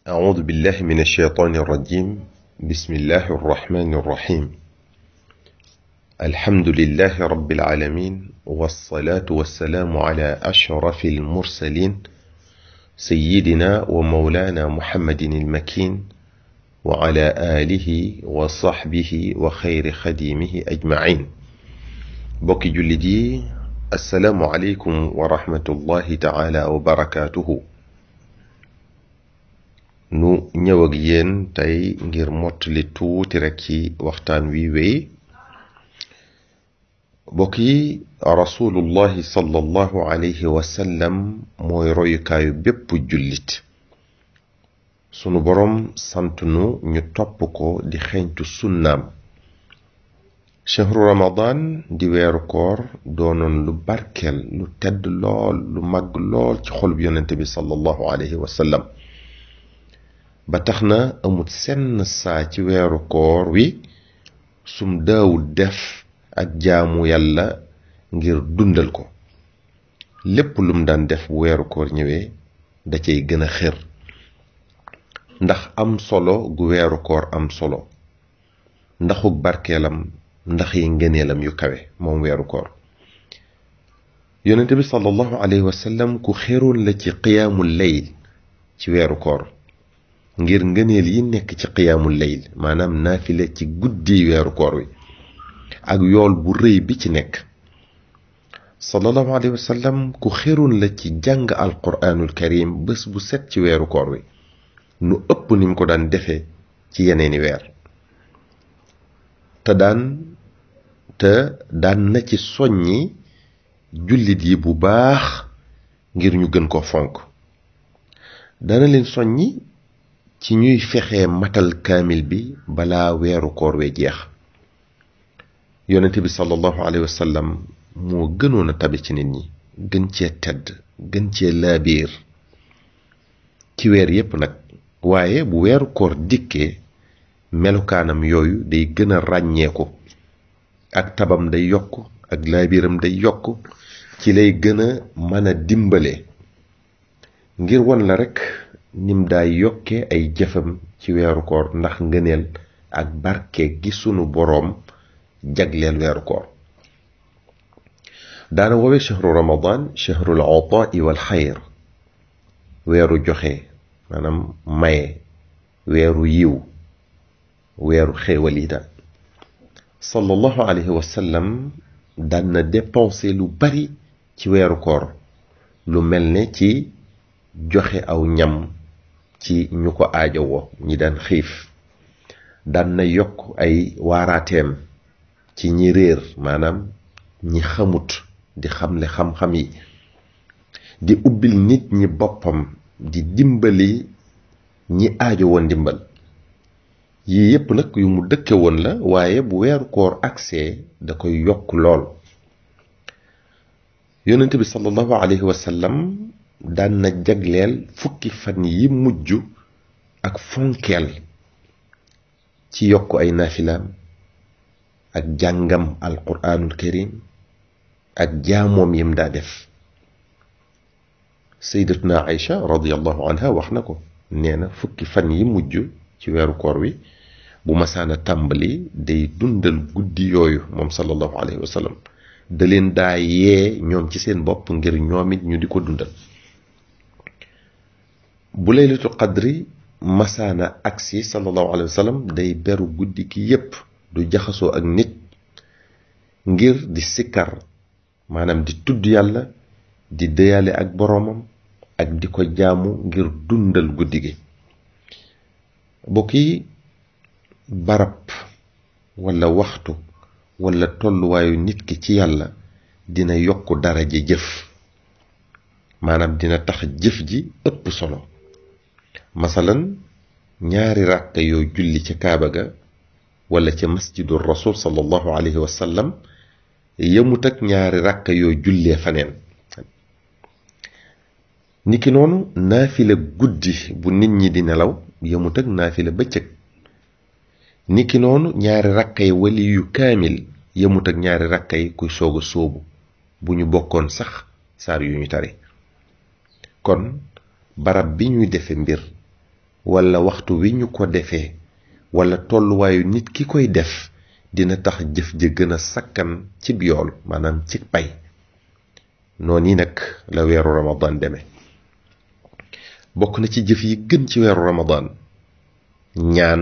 أعوذ بالله من الشيطان الرجيم. بسم الله الرحمن الرحيم. الحمد لله رب العالمين، والصلاة والسلام على أشرف المرسلين سيدنا ومولانا محمد المكين وعلى آله وصحبه وخير خديمه أجمعين. بوكي جلدي، السلام عليكم ورحمة الله تعالى وبركاته. nu ñëw ak yéen tey ngir mottali tuuti rekk ci waxtaan wi wéy. bokk yi, rasulullahi sallallahu alayhi wa sallam mooy royukaayu bépp jullit. sunu boroom sant nu ñu topp ko di xeeñtu sunnaam. chahru ramadan di weeru koor doonoon lu barkeel, lu tedd lool, lu màgg lool ci xolub yonente bi sallallahu alayhi wa sallam. ba tax na amut senn saa ci weeru koor wi sum daawul def ak jaamu yàlla ngir dundal ko. lépp lum daan def bu weeru koor ñëwee da cay gën a xër, ndax am solo gu weeru koor am solo, ndaxuk barkeelam, ndax yi ngëneelam yu kawe moom weeru koor. yonente bi sallallahu alayhi wa sallam ku xéroon la ci qiyaamul layl ci weeru koor, ngir ngëneel yi nekk ci qiyaamul layl, maanaam naafile ci guddi weeru koor wi ak yool bu rëy bi ci nekk. sallallahu alayhi wa sallam ku xéroon la ci jàng alquraanul karim bés bu set ci weeru koor wi, nu ëpp ni mu ko daan defee ci yeneeni weer. te daan na ci soññi jullit yi bu baax ngir ñu gën ko fonk. dana leen soññi ci ñuy fexe matal kaamil bi balaa weeru koor wee jeex. yonente bi sallallahu alayhi wa sallam moo gënoon a tabi ci nit ñi, gën cee tedd, gën cee laabiir ci weer yépp nag. waaye bu weeru koor dikkee melukaanam yooyu day gën a ràññeeku, ak tabam day yokk, ak laabiiram day yokk, ci lay gën a mën a dimbale ngir won la rekk nim daay yokke ay jëfam ci weeru koor, ndax ngëneel ak barke gi sunu boroom jagleel weeru koor. daana woowe shahru ramadan shahrul ataa'i wal xayr, weeru joxe, maanaam maye, weeru yiw, weeru xéewal yi daal. sallallahu alayhi wa sallam daan na dépenser lu bari ci weeru koor, lu mel ne ci joxe aw ñam ci ñu ko aajowoo, ñi daan xiif. daan na yokk ay waaraateem ci ñi réer, maanaam ñi xamut, di xamle xam-xam yi, di ubbil nit ñi boppam, di dimbali ñi aajowoo ndimbal. yii yépp nag yu mu dëkke woon la, waaye bu weeru koor agsee da koy yokk lool. yonent bi sallallahu alayhi wa sallam daan na jagleel fukki fan yi mujj ak fonkeel ci yokk ay naafilaam, ak jàngam alquraanul karim, ak jaamoom yim daa def. sayyidatuna Aïcha radiyallahu anha wax na ko, nee na fukki fan yi mujj ci weeru koor wi bu masaana tàmbali day dundal guddi yooyu moom sallallahu alayhi wa sallam, da leen daa yee ñoom ci seen bopp ngir ñoom it ñu di ko dundal. bu laylatul qadri masaana aksi sallallahu alayhi wa sallam day beru guddi gi yépp, du jaxasoo ak nit, ngir di sikkar, maanaam di tudd yàlla, di dëyaale ak boroomam, ak di ko jaamu ngir dundal guddi gi. bokk yi, barab walla waxtu walla tolluwaayu nit ki ci yàlla dina yokk daraja jëf, maanaam dina tax jëf ji ëpp solo. masalan, ñaari ràkka yoo julli ca kaaba ga walla ca masjidu rasul sallallahu alayhi wa sallam yemut ak ñaari ràkka yoo jullee faneen. niki noonu naafila guddi bu nit ñi di nelaw yemut ak naafila bëccëg. niki noonu ñaari rakkay wali yu kaamil yemut ak ñaari rakkay kuy soog a sóobu, bu ñu bokkoon sax saar yu ñu tari. kon barab bi ñuy defe mbir wala waxtu wi ñu ko defee wala tolluwaayu nit ki koy def dina tax jëf ja gën a sakkan ci yool maanaam ci pay noonu nag la weeru ramadan demee bokk na ci jëf yi gën ci weeru ramadan ñaan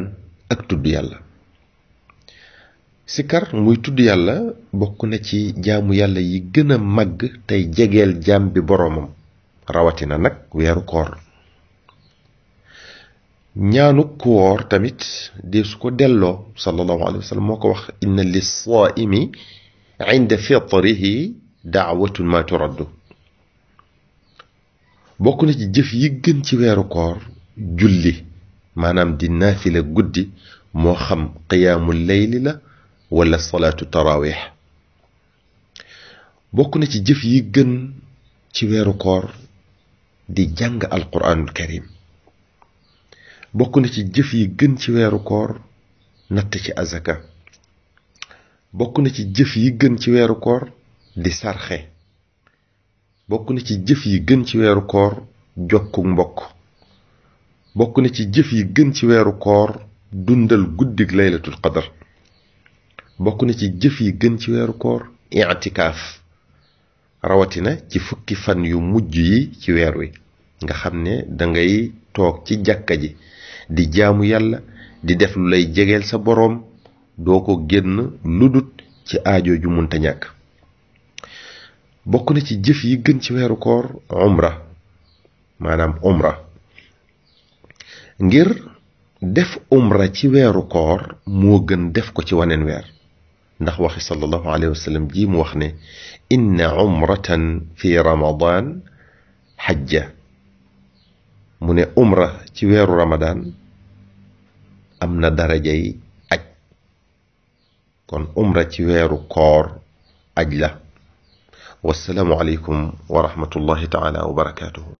ak tudd yàlla sikar muy tudd yàlla bokk na ci jaamu yàlla yi gën a màgg tey jegeel jaam bi boroomam rawatina nag weeru koor ñaanu koor tamit deesu ko delloo sallallahu alayhi wa sallam moo ko wax inna lis-saa'imi inda fitrihi da'watun ma turaddu bokk na ci jëf yi gën ci weeru koor julli maanaam di naafila guddi moo xam qiyaamul layli la wala salaatu tarawih bokk na ci jëf yi gën ci weeru koor di jàng alquraanul karim bokk na ci jëf yi gën ci weeru koor natt ci azaka bokk na ci jëf yi gën ci weeru koor di sarxe bokk na ci jëf yi gën ci weeru koor jokku mbokk bokk na ci jëf yi gën ci weeru koor dundal guddig laylatul qadar bokk na ci jëf yi gën ci weeru koor i'tikaaf rawatina ci fukki fan yu mujj yi ci weer wi nga xam ne dangay toog ci jàkka ji di jaamu yàlla di def lu lay jegeel sa boroom doo ko génn ludut ci aajo ju munta ñàkk bokk na ci jëf yi gën ci weeru koor umra ngir def umra ci weeru koor moo gën def ko ci waneen weer ndax waxi sallallahu alayhi wa sallam ji mu wax ne inna umratan fi ramadan xajja mu ne umra ci weeru ramadan am na darajay aj kon umra ci weeru koor aj la wassalaamu aleykum wa rahmatullahi taala wa barakaatuhu